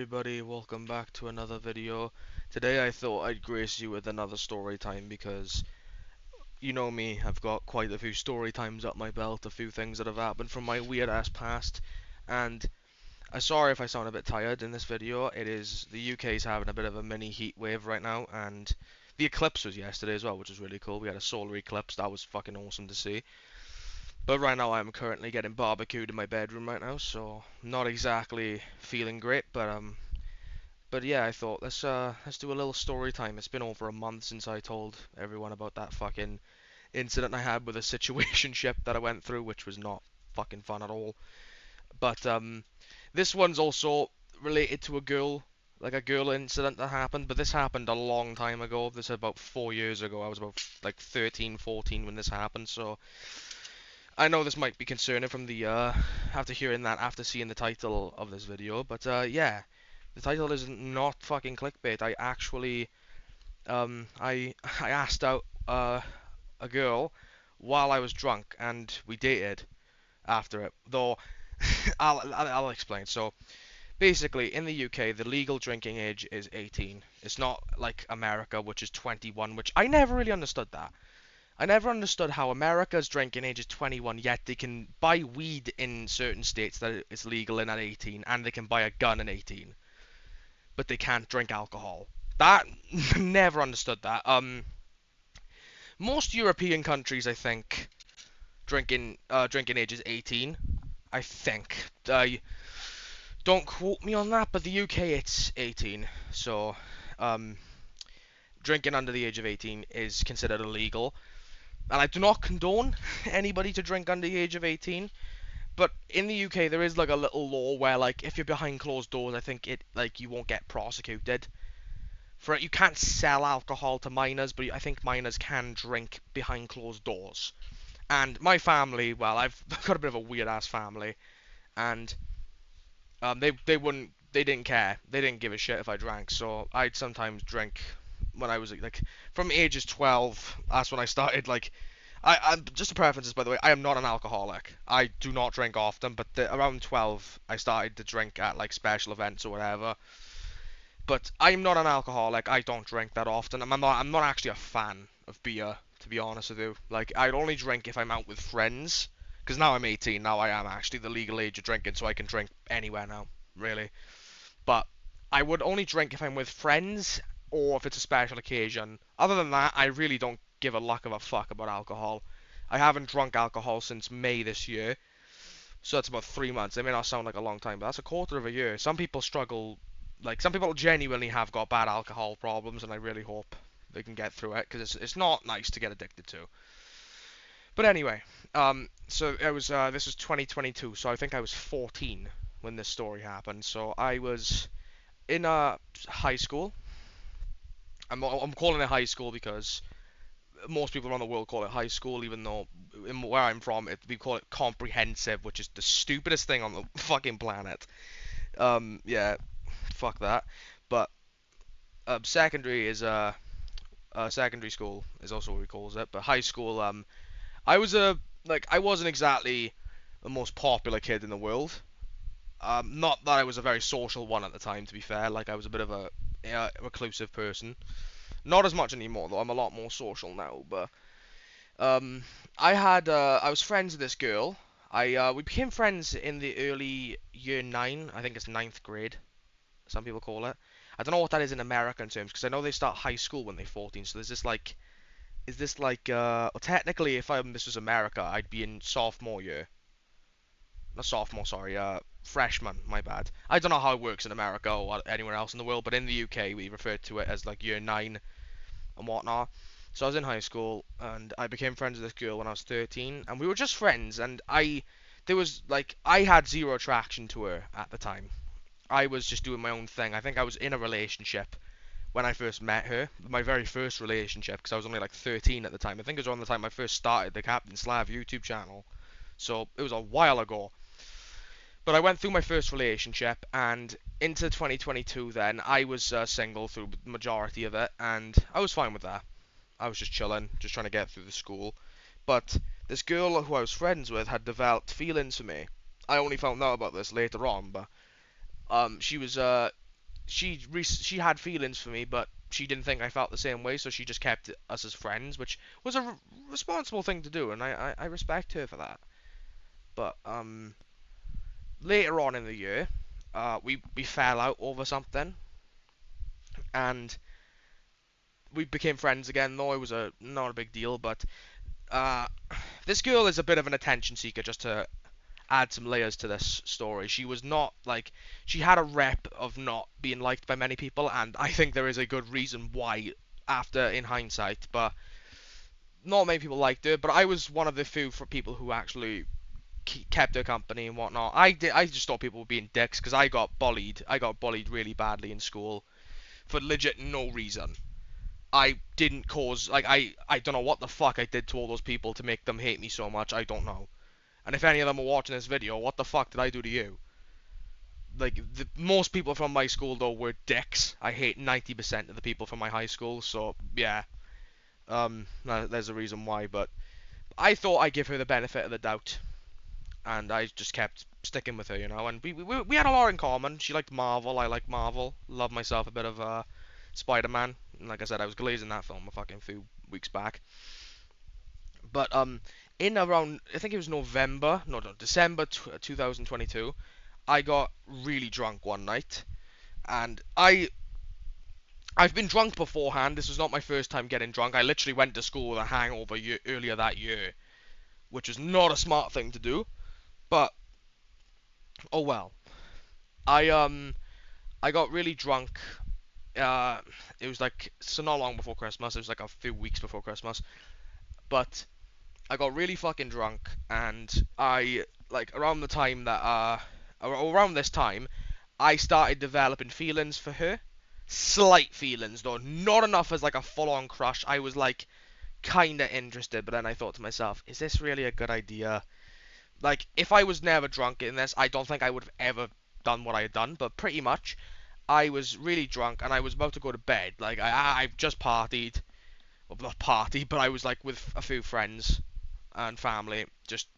everybody, welcome back to another video. Today I thought I'd grace you with another story time because you know me, I've got quite a few story times up my belt, a few things that have happened from my weird ass past, and I'm sorry if I sound a bit tired in this video. It is the UK's having a bit of a mini heat wave right now, and the eclipse was yesterday as well, which was really cool. We had a solar eclipse, that was fucking awesome to see. But right now I'm currently getting barbecued in my bedroom right now, so not exactly feeling great, but yeah, I thought let's do a little story time. It's been over a month since I told everyone about that fucking incident I had with a situationship that I went through, which was not fucking fun at all. But this one's also related to a girl, like a girl incident that happened, but this happened a long time ago. This is about 4 years ago. I was about like 13, 14 when this happened, so I know this might be concerning from the after hearing that, after seeing the title of this video, but yeah, the title is not fucking clickbait. I actually I asked out a girl while I was drunk, and we dated after it. Though I'll explain. So basically, in the UK, the legal drinking age is 18. It's not like America, which is 21, which I never really understood that. I never understood how America's drinking age is 21, yet they can buy weed in certain states that it's legal in at 18, and they can buy a gun at 18, but they can't drink alcohol. That never understood that. Most European countries, I think, drinking age is 18. I think. Don't quote me on that, but the UK it's 18. So, um, drinking under the age of 18 is considered illegal. And I do not condone anybody to drink under the age of 18. But in the UK, there is like a little law where, like, if you're behind closed doors, I think it like you won't get prosecuted for it. You can't sell alcohol to minors, but I think minors can drink behind closed doors. And my family, well, I've got a bit of a weird ass family, and they didn't care, they didn't give a shit if I drank. So I'd sometimes drink when I was like from ages 12. That's when I started like. I'm just a preferences, by the way. I am not an alcoholic. I do not drink often, but around 12, I started to drink at like special events or whatever. But I'm not an alcoholic. I don't drink that often. I'm not actually a fan of beer, to be honest with you. Like, I'd only drink if I'm out with friends. Because now I'm 18. Now I am actually the legal age of drinking, so I can drink anywhere now, really. But I would only drink if I'm with friends or if it's a special occasion. Other than that, I really don't give a luck of a fuck about alcohol. I haven't drunk alcohol since May this year, so that's about 3 months. It may not sound like a long time, but that's a quarter of a year. Some people struggle, like some people genuinely have got bad alcohol problems, and I really hope they can get through it because it's not nice to get addicted to. But anyway, so it was this was 2022, so I think I was 14 when this story happened. So I was in high school. I'm calling it high school because most people around the world call it high school, even though where I'm from, we call it comprehensive, which is the stupidest thing on the fucking planet. Yeah, fuck that. But secondary is secondary school is also what we calls it. But high school, I was I wasn't exactly the most popular kid in the world. Not that I was a very social one at the time, to be fair. Like I was a bit of a reclusive person. Not as much anymore, though. I'm a lot more social now. But um, I was friends with this girl. We became friends in the early year nine. I think it's ninth grade. Some people call it. I don't know what that is in American terms because I know they start high school when they're 14. So there's this like, is this like well, technically if this was America, I'd be in sophomore year. Not sophomore, sorry. Freshman. My bad. I don't know how it works in America or anywhere else in the world, but in the UK we refer to it as like year nine and whatnot. So I was in high school and I became friends with this girl when I was 13, and we were just friends. And there was like I had zero attraction to her at the time. I was just doing my own thing. I think I was in a relationship when I first met her, my very first relationship, because I was only like 13 at the time. I think it was around the time I first started the Captain Slav YouTube channel, so it was a while ago. But I went through my first relationship, and into 2022 then, I was single through the majority of it, and I was fine with that. I was just chilling, just trying to get through the school. But this girl who I was friends with had developed feelings for me. I only found out about this later on, but she was she had feelings for me, but she didn't think I felt the same way, so she just kept us as friends, which was a responsible thing to do, and I respect her for that. But later on in the year, we fell out over something, and we became friends again. Though it was a not a big deal, but uh, this girl is a bit of an attention seeker. Just to add some layers to this story, she was not like she had a rep of not being liked by many people, and I think there is a good reason why. After in hindsight, but not many people liked her. But I was one of the few for people who actually kept her company and whatnot. I just thought people were being dicks because I got bullied. I got bullied really badly in school for legit no reason. I didn't cause like I don't know what the fuck I did to all those people to make them hate me so much. I don't know. And if any of them are watching this video, what the fuck did I do to you? Like most people from my school though were dicks. I hate 90% of the people from my high school. So yeah, there's a reason why. But I thought I'd give her the benefit of the doubt, and I just kept sticking with her, you know. And we had a lot in common. She liked Marvel. I like Marvel. Love myself a bit of Spider-Man. And like I said, I was glazing that film a fucking few weeks back. But in around I think it was November, no, December 2022, I got really drunk one night, and I've been drunk beforehand. This was not my first time getting drunk. I literally went to school with a hangover earlier that year, which was not a smart thing to do. But oh well. I got really drunk. Uh, it was like so not long before Christmas. It was like a few weeks before Christmas. But I got really fucking drunk, and I like around the time that around this time, I started developing feelings for her. Slight feelings though, not enough as like a full-on crush. I was like kinda interested, but then I thought to myself, is this really a good idea? Like, if I was never drunk in this, I don't think I would have ever done what I had done, but pretty much, I was really drunk and I was about to go to bed. Like, I've just partied. Well, not party, but I was like with a few friends and family, just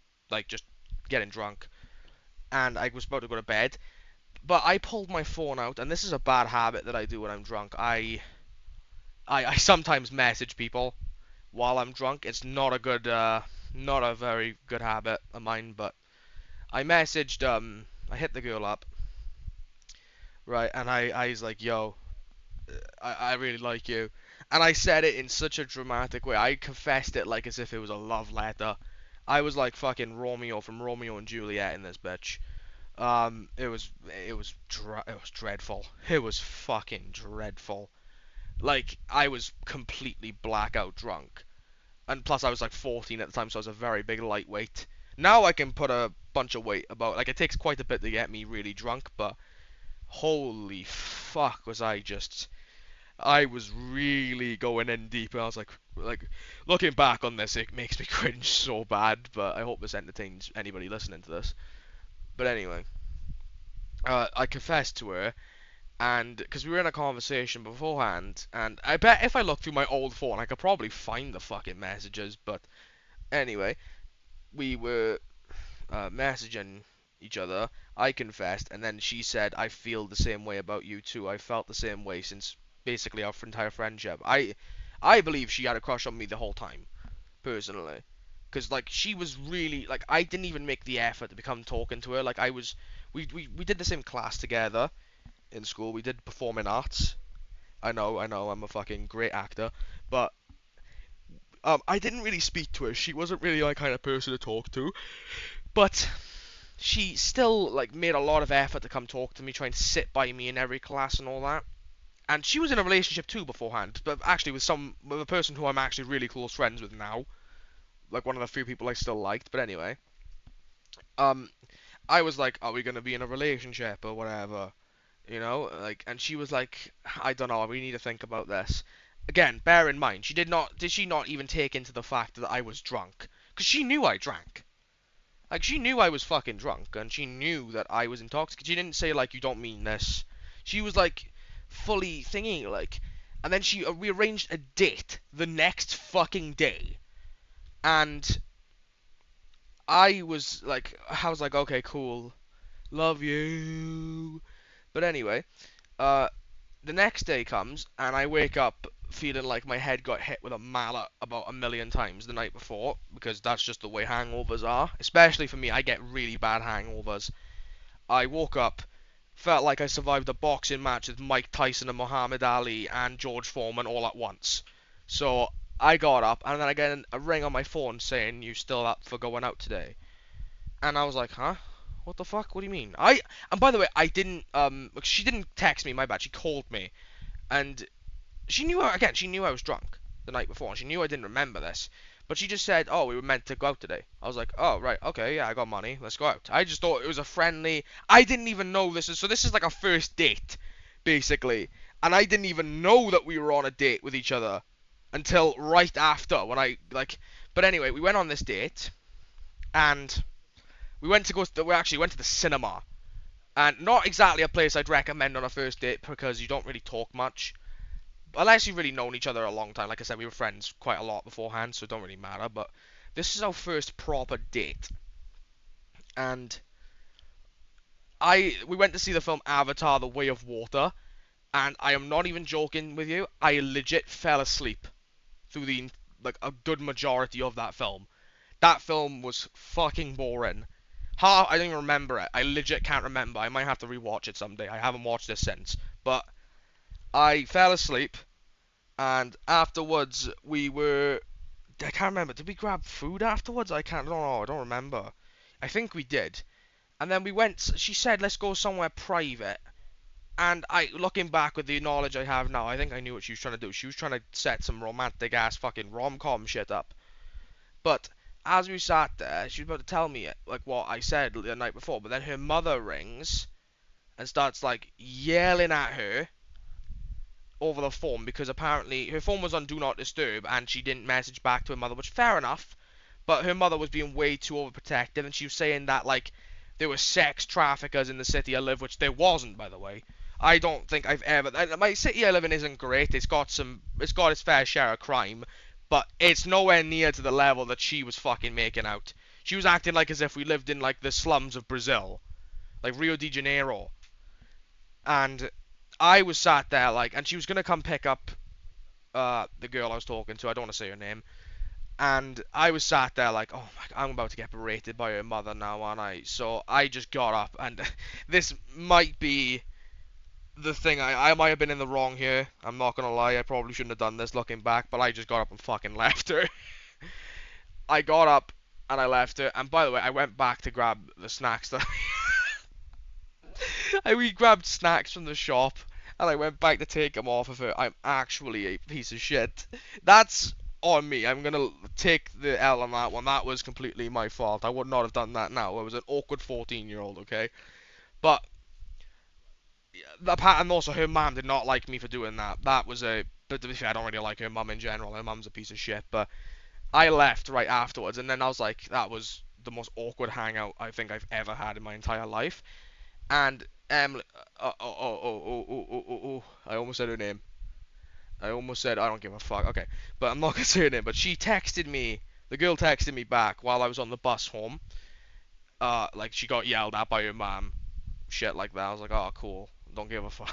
getting drunk. And I was about to go to bed, but I pulled my phone out, and this is a bad habit that I do when I'm drunk. I sometimes message people while I'm drunk. It's not a good, not a very good habit of mine, but I hit the girl up, right, and I was like, yo, I really like you. And I said it in such a dramatic way. I confessed it like as if it was a love letter. I was like fucking Romeo from Romeo and Juliet in this bitch. It was it was dreadful. It was fucking dreadful. Like I was completely blackout drunk, and plus I was like 14 at the time, so I was a very big lightweight. Now I can put a bunch of weight about. Like it takes quite a bit to get me really drunk, but holy fuck was I was really going in deep, and I was like looking back on this, it makes me cringe so bad. But I hope this entertains anybody listening to this. But anyway, I confessed to her, and because we were in a conversation beforehand, and I bet if I looked through my old phone, I could probably find the fucking messages. But anyway, we were messaging each other. I confessed, and then she said, "I feel the same way about you too. I felt the same way since basically our entire friendship." I believe she had a crush on me the whole time, personally, because like she was really like I didn't even make the effort to become talking to her. Like I was, we did the same class together in school. We did performing arts. I know, I'm a fucking great actor, but I didn't really speak to her. She wasn't really my kind of person to talk to, but she still like made a lot of effort to come talk to me, try and sit by me in every class and all that. And she was in a relationship too beforehand, but actually with a person who I'm actually really close friends with now, like one of the few people I still liked. But anyway, um, I was like, "Are we gonna be in a relationship or whatever?" You know, like, and she was like, "I don't know. We need to think about this." Again, bear in mind, did she not even take into the fact that I was drunk? Because she knew I drank. Like she knew I was fucking drunk, and she knew that I was intoxicated. She didn't say like you don't mean this. She was like fully thingy like, and then she we arranged a date the next fucking day, and I was like okay cool, love you. But anyway, the next day comes, and I wake up feeling like my head got hit with a mallet about a million times the night before, because that's just the way hangovers are. Especially for me, I get really bad hangovers. I woke up, felt like I survived a boxing match with Mike Tyson and Muhammad Ali and George Foreman all at once. So I got up, and then I get a ring on my phone saying, "You still up for going out today?" And I was like, "Huh? What the fuck? What do you mean?" And by the way, I didn't she didn't text me, my bad. She called me, and she knew, again, she knew I was drunk the night before, and she knew I didn't remember this. But she just said, "Oh, we were meant to go out today." I was like, "Oh, right, okay, yeah, I got money, let's go out." I just thought it was a friendly. I didn't even know this is so. This is like a first date, basically, and I didn't even know that we were on a date with each other until right after when I like. But anyway, we went on this date, and we actually went to the cinema, and not exactly a place I'd recommend on a first date because you don't really talk much unless you've really known each other a long time. Like I said, we were friends quite a lot beforehand, so it don't really matter. But this is our first proper date, and we went to see the film Avatar: The Way of Water, and I am not even joking with you. I legit fell asleep through the like a good majority of that film. That film was fucking boring. How I don't even remember it. I legit can't remember. I might have to rewatch it someday. I haven't watched it since, but I fell asleep, and afterwards we were. I can't remember. Did we grab food afterwards? I can't. No, I don't remember. I think we did. And then we went. She said, "Let's go somewhere private." And looking back with the knowledge I have now, I think I knew what she was trying to do. She was trying to set some romantic ass fucking rom-com shit up. But as we sat there, she was about to tell me like what I said the night before. But then her mother rings and starts like yelling at her over the phone because apparently her phone was on Do Not Disturb and she didn't message back to her mother, which fair enough. But her mother was being way too overprotective, and she was saying that like there were sex traffickers in the city I live, which there wasn't, by the way. I don't think I've ever. My city I live in isn't great. It's got its fair share of crime, but it's nowhere near to the level that she was fucking making out. She was acting like as if we lived in like the slums of Brazil, like Rio de Janeiro. And I was sat there like, and she was gonna come pick up the girl I was talking to. I don't want to say her name. And I was sat there like, oh my God, I'm about to get berated by her mother now, aren't I? So I just got up, and this might be the thing. I might have been in the wrong here. I'm not gonna lie. I probably shouldn't have done this looking back, but I just got up and fucking left her. I got up and I left her. And by the way, I went back to grab the snacks that we grabbed snacks from the shop, and I went back to take them off of her. I'm actually a piece of shit. That's on me. I'm gonna take the L on that one. That was completely my fault. I would not have done that now. I was an awkward 14-year-old, okay? But and also her mum did not like me for doing that. That was a. But to be fair, I don't really like her mum in general. Her mum's a piece of shit. But I left right afterwards, and then I was like, that was the most awkward hangout I think I've ever had in my entire life. And Emily, I almost said her name. I almost said I don't give a fuck. Okay, but I'm not gonna say her name. But she texted me. The girl texted me back while I was on the bus home. Like she got yelled at by her mom, shit like that. I was like, oh cool, don't give a fuck.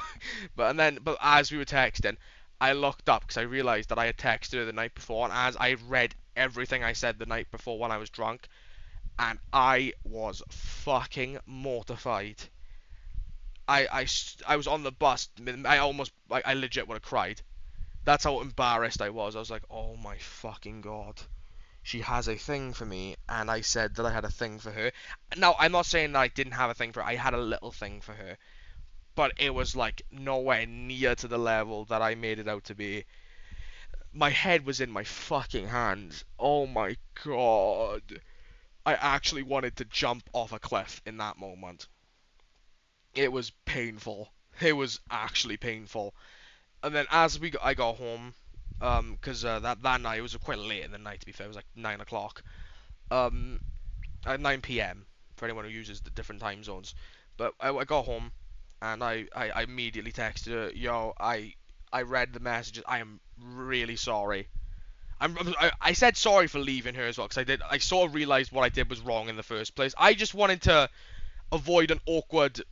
But as we were texting, I looked up because I realized that I had texted her the night before, and as I read everything I said the night before when I was drunk, and I was fucking mortified. I was on the bus. I legit would have cried. That's how embarrassed I was. I was like, oh my fucking god. She has a thing for me, and I said that I had a thing for her. Now, I'm not saying that I didn't have a thing for her. I had a little thing for her. But it was like nowhere near to the level that I made it out to be. My head was in my fucking hands. Oh my god. I actually wanted to jump off a cliff in that moment. It was painful. It was actually painful. And then I got home, because that night it was quite late in the night. To be fair, it was like 9 o'clock, um, at 9 p.m. for anyone who uses the different time zones. But I got home, and I immediately texted her, yo, I read the messages. I am really sorry. I said sorry for leaving her as well, because I sort of realized what I did was wrong in the first place. I just wanted to avoid an awkward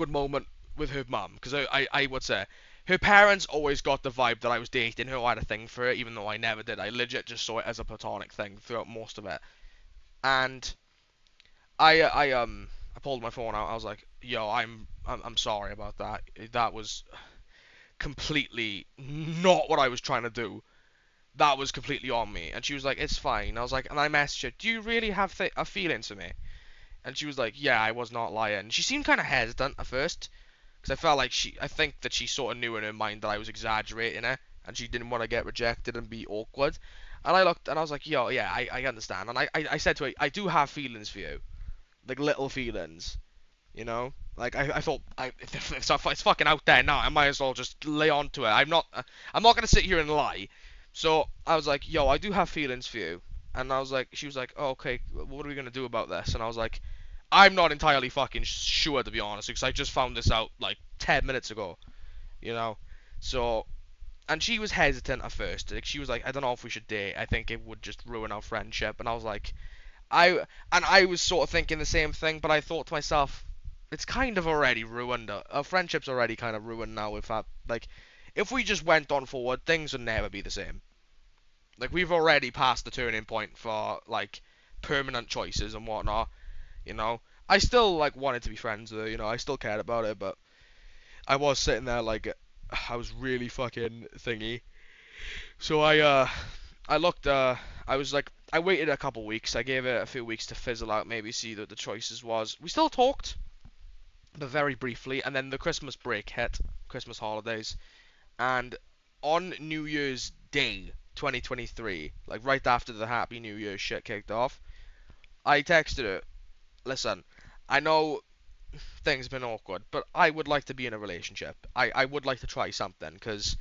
moment with her mum, because I would say her parents always got the vibe that I was dating her or had a thing for her, even though I never did. I legit just saw it as a platonic thing throughout most of it. And I pulled my phone out. I was like, "Yo, I'm sorry about that. That was completely not what I was trying to do. That was completely on me." And she was like, "It's fine." I was like, and I messaged her, "Do you really have a feeling for me?" And she was like, "Yeah, I was not lying." She seemed kind of hesitant at first, because I felt like I think that she sort of knew in her mind that I was exaggerating it, and she didn't want to get rejected and be awkward. And I looked, and I was like, "Yo, yeah, I understand." And I said to her, "I do have feelings for you, like little feelings, you know." Like I thought, if it's fucking out there now, I might as well just lay on to it. I'm not gonna sit here and lie. So I was like, "Yo, I do have feelings for you." And I was like, she was like, "Oh, okay, what are we gonna do about this?" And I was like, "I'm not entirely fucking sure, to be honest, because I just found this out like 10 minutes ago, you know." So, and she was hesitant at first. Like she was like, "I don't know if we should date. I think it would just ruin our friendship." And I was like, I was sort of thinking the same thing, but I thought to myself, it's kind of already ruined. Our friendship's already kind of ruined now. If that, like, if we just went on forward, things would never be the same. Like we've already passed the turning point for like permanent choices and whatnot. You know, I still like wanted to be friends with her. You know, I still cared about it, but I was sitting there like I was really fucking thingy. So I looked I was like I waited a couple weeks. I gave it a few weeks to fizzle out, maybe see what the choices was. We still talked, but very briefly, and then the Christmas break hit, Christmas holidays, and on New Year's Day 2023, like right after the Happy New Year shit kicked off, I texted her, "Listen, I know things have been awkward, but I would like to be in a relationship. I would like to try something, because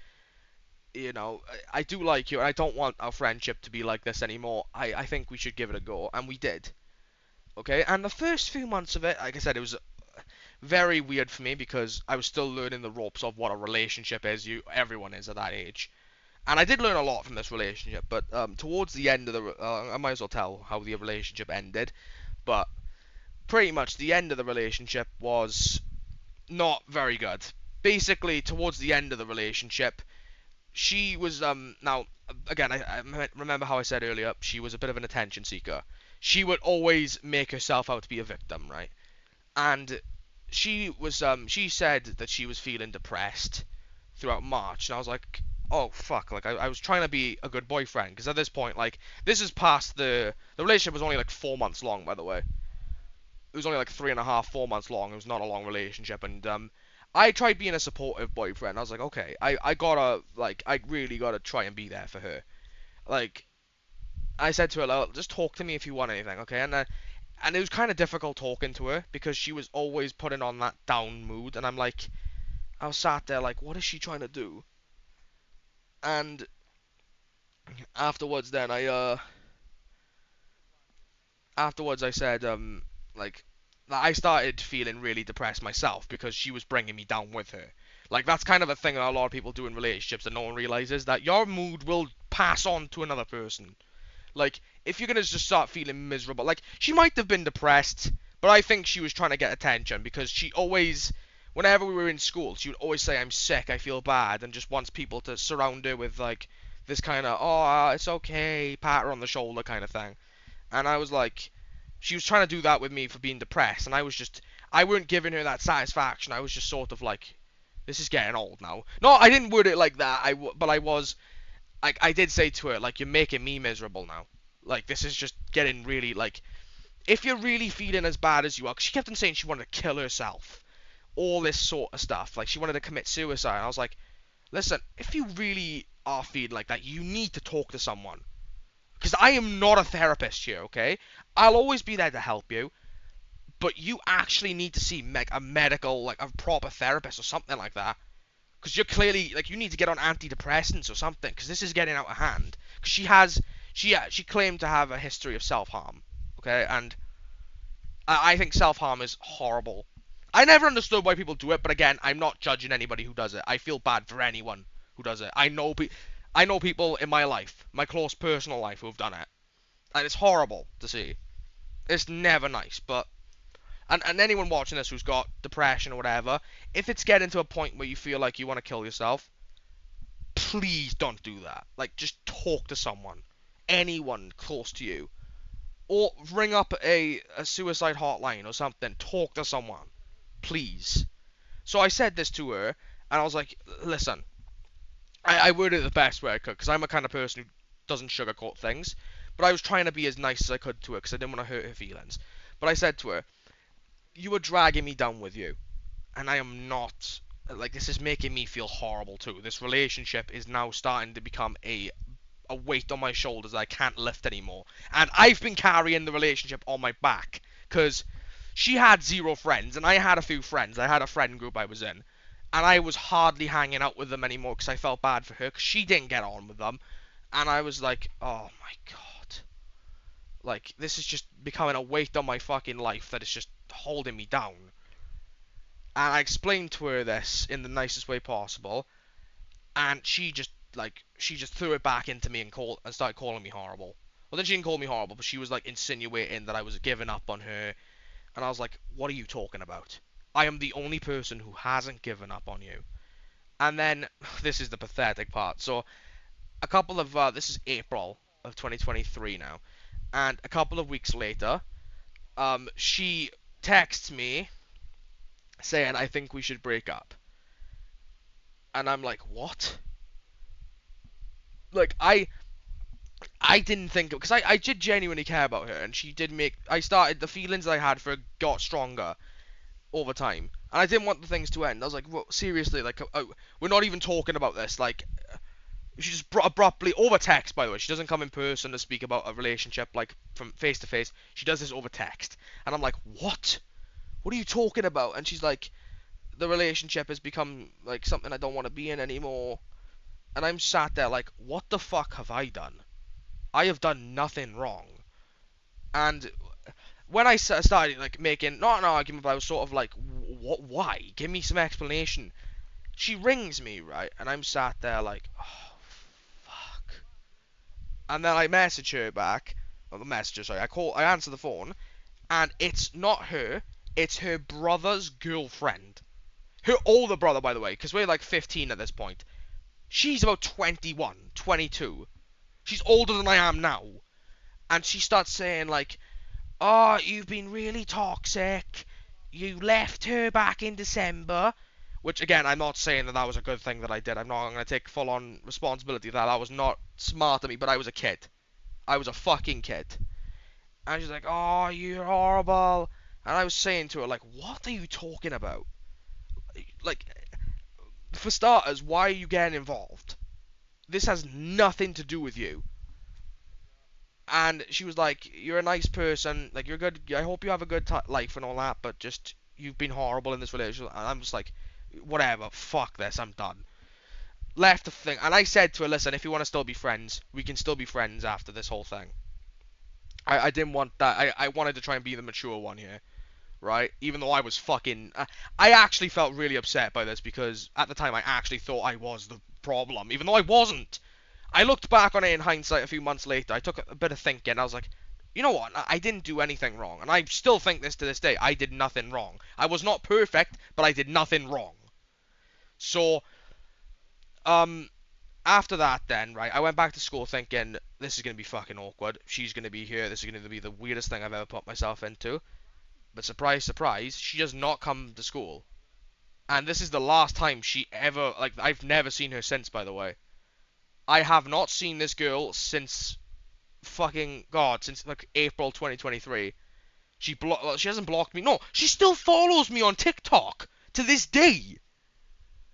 you know, I do like you, and I don't want our friendship to be like this anymore. I think we should give it a go," and we did. Okay, and the first few months of it, like I said, it was very weird for me because I was still learning the ropes of what a relationship is. Everyone is at that age, and I did learn a lot from this relationship. But towards the end of I might as well tell how the relationship ended. But pretty much the end of the relationship was not very good. Basically, towards the end of the relationship, she was now again I remember how I said earlier she was a bit of an attention seeker. She would always make herself out to be a victim, right? And she said that she was feeling depressed throughout March, and I was like, oh fuck, like I was trying to be a good boyfriend, because at this point, like, this is past the relationship was only like 4 months long, by the way. It was only like 3.5, 4 months long. It was not a long relationship, and I tried being a supportive boyfriend. I was like, okay, I gotta, like, I really gotta try and be there for her. Like, I said to her, like, just talk to me if you want anything, okay? And it was kind of difficult talking to her because she was always putting on that down mood, and I was sat there like, what is she trying to do? And afterwards, then afterwards I said, like, I started feeling really depressed myself because she was bringing me down with her. Like, that's kind of a thing that a lot of people do in relationships that no one realizes, that your mood will pass on to another person. Like, if you're gonna just start feeling miserable, like, she might have been depressed, but I think she was trying to get attention because she always, whenever we were in school, she would always say, "I'm sick, I feel bad," and just wants people to surround her with, like, this kind of, "Oh, it's okay," pat her on the shoulder kind of thing. And I was like, she was trying to do that with me for being depressed, and I weren't giving her that satisfaction. I was just sort of like, this is getting old now. No, I didn't word it like that. But I was, like, I did say to her, like, you're making me miserable now. Like, this is just getting really, like, if you're really feeling as bad as you are, 'cause she kept on saying she wanted to kill herself, all this sort of stuff. Like, she wanted to commit suicide. And I was like, listen, if you really are feeling like that, you need to talk to someone. Because I am not a therapist here, okay? I'll always be there to help you, but you actually need to see a medical, like a proper therapist or something like that. Because you're clearly, like, you need to get on antidepressants or something, because this is getting out of hand. Because she claimed to have a history of self-harm, okay? And I think self-harm is horrible. I never understood why people do it, but again, I'm not judging anybody who does it. I feel bad for anyone who does it. I know people in my life, my close personal life, who have done it, and it's horrible to see. It's never nice, but And anyone watching this who's got depression or whatever, if it's getting to a point where you feel like you want to kill yourself, please don't do that. Like, just talk to someone, anyone close to you, or ring up a suicide hotline or something. Talk to someone, please. So I said this to her, and I was like, listen, I worded it the best way I could, because I'm a kind of person who doesn't sugarcoat things. But I was trying to be as nice as I could to her, because I didn't want to hurt her feelings. But I said to her, you were dragging me down with you, and I am not. Like, this is making me feel horrible too. This relationship is now starting to become a weight on my shoulders that I can't lift anymore. And I've been carrying the relationship on my back, because she had zero friends, and I had a few friends. I had a friend group I was in, and I was hardly hanging out with them anymore because I felt bad for her because she didn't get on with them. And I was like, oh my god. Like, this is just becoming a weight on my fucking life that is just holding me down. And I explained to her this in the nicest way possible, and she just threw it back into me and started calling me horrible. Well, then she didn't call me horrible, but she was like insinuating that I was giving up on her, and I was like, what are you talking about? I am the only person who hasn't given up on you. And then this is the pathetic part. So a couple of this is April of 2023 now, and a couple of weeks later, she texts me saying I think we should break up, and I'm like, what? Like, I didn't think, because I did genuinely care about her, and she did make, I started, the feelings I had for her got stronger over time, and I didn't want the things to end. I was like, well, seriously, like, we're not even talking about this. Like, she just abruptly, over text, by the way, she doesn't come in person to speak about a relationship, like, from face to face. She does this over text, and I'm like, what are you talking about? And she's like, the relationship has become like something I don't want to be in anymore. And I'm sat there like, what the fuck have I done? I have done nothing wrong. And when I started like making not an argument, but I was sort of like, what? Why? Give me some explanation. She rings me, right, and I'm sat there like, oh fuck. And then I message her back. Or the messenger, sorry. I answer the phone, and it's not her. It's her brother's girlfriend. Her older brother, by the way, because we're like 15 at this point. She's about 21, 22. She's older than I am now. And she starts saying, like, oh, you've been really toxic. You left her back in December. Which, again, I'm not saying that that was a good thing that I did. I'm not going to take full-on responsibility for that. That was not smart of me, but I was a kid. I was a fucking kid. And she's like, oh, you're horrible. And I was saying to her, like, what are you talking about? Like, for starters, why are you getting involved? This has nothing to do with you. And she was like, you're a nice person, like, you're good, I hope you have a good life and all that, but just, you've been horrible in this relationship. And I'm just like, whatever, fuck this, I'm done. Left the thing, and I said to her, listen, if you want to still be friends, we can still be friends after this whole thing. I didn't want that, I wanted to try and be the mature one here, right? Even though I was fucking, I actually felt really upset by this, because at the time I actually thought I was the problem, even though I wasn't. I looked back on it in hindsight a few months later. I took a bit of thinking. I was like, you know what? I didn't do anything wrong. And I still think this to this day. I did nothing wrong. I was not perfect, but I did nothing wrong. So, um, after that then, right, I went back to school thinking, this is going to be fucking awkward. She's going to be here. This is going to be the weirdest thing I've ever put myself into. But surprise, surprise, she does not come to school. And this is the last time she ever, like, I've never seen her since, by the way. I have not seen this girl since fucking God, since like April 2023. She hasn't blocked me. No, she still follows me on TikTok to this day.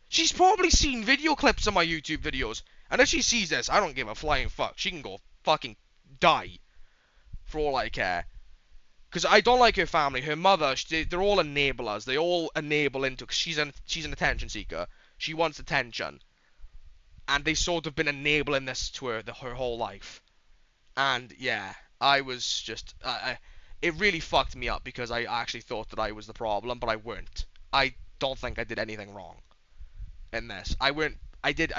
She's probably seen video clips of my YouTube videos, and if she sees this, I don't give a flying fuck. She can go fucking die for all I care. Because I don't like her family. Her mother, they're all enablers. They all enable into. Cause she's an attention seeker. She wants attention. And they sort of been enabling this to her her whole life. And yeah, I was just, it really fucked me up because I actually thought that I was the problem, but I weren't. I don't think I did anything wrong in this. I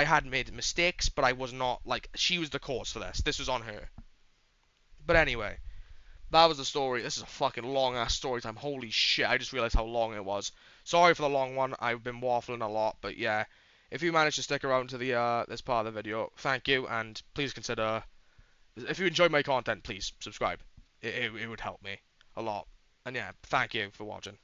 had made mistakes, but I was not, like, she was the cause for this. This was on her. But anyway, that was the story. This is a fucking long ass story time. Holy shit! I just realized how long it was. Sorry for the long one. I've been waffling a lot, but yeah. If you managed to stick around to the this part of the video, thank you, and please consider, if you enjoy my content, please subscribe. It would help me a lot. And yeah, thank you for watching.